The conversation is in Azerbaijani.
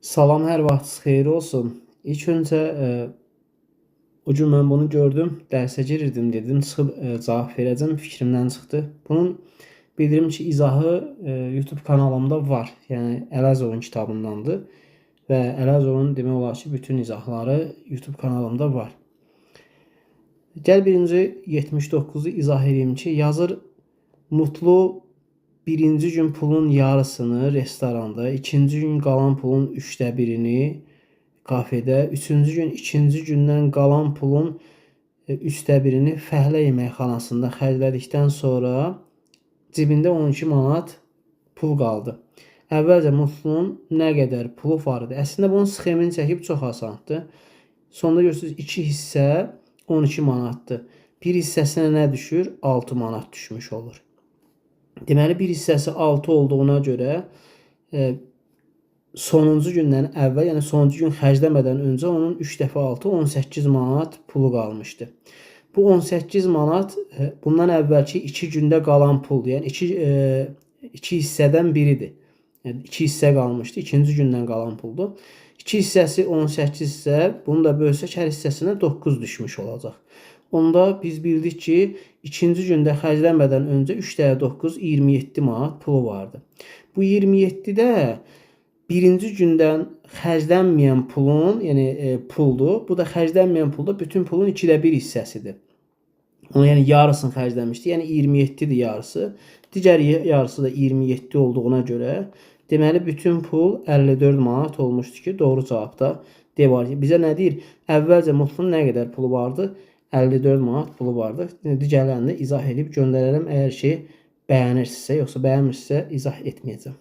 Salam, hər vaxtınız xeyir olsun. İlk öncə o gün mən bunu gördüm, dərsə girirdim, dedim çıxıb cavab verəcəm, fikrimdən çıxdı. Bunun bildirim ki, izahı YouTube kanalımda var. Yəni Ələzovun kitabındandır və Ələzovun demək olar ki, bütün izahları YouTube kanalımda var. Gəl birinci 79-u izah edeyim ki, yazır Mutlu birinci gün pulun yarısını restoranda, ikinci gün qalan pulun 1/3-ni kafedə, üçüncü gün ikinci gündən qalan pulun 1/3-ni fəhlə yeməkxanasında xərclədikdən sonra cibində 12 manat pul qaldı. Əvvəlcə Mutlunun nə qədər pulu var idi? Əslində bunun sxemini çəkib çox asandır. Sonda görürsünüz 2 hissə 12 manatdır. Bir hissəsinə nə düşür? 6 manat düşmüş olur. Deməli, bir hissəsi 6 olduğuna görə sonuncu gündən əvvəl, yəni sonuncu gün xərcləmədən öncə onun 3 dəfə 6, 18 manat pulu qalmışdı. Bu 18 manat bundan əvvəlki 2 gündə qalan puldur. Yəni 2 hissədən biridir. Yəni 2 hissə qalmışdı, ikinci gündən qalan puldur. 2 hissəsi 18 isə, bunu da bölsək hər hissəsinə 9 düşmüş olacaq. Onda biz bildik ki, ikinci gündə xərcləmədən öncə 3/9 27 manat pulu vardı. Bu 27-də birinci gündən xərclənməyən pulun, yəni puldur. Bu da xərclənməyən pulda bütün pulun 2/1 hissəsidir. Onu yəni yarısını xərcləmişdi. Yəni 27-dir yarısı. Digər yarısı da 27 olduğuna görə deməli bütün pul 54 manat olmuşdu ki, doğru cavabda D var. Bizə nə deyir? Əvvəlcə Mutlunun nə qədər pulu vardı? 54 manat pulu vardı. Digərlərini də izah edib göndərərəm. Əgər ki bəyənirsinizsə, yoxsa bəyənmirsinizsə izah etməyəcəm.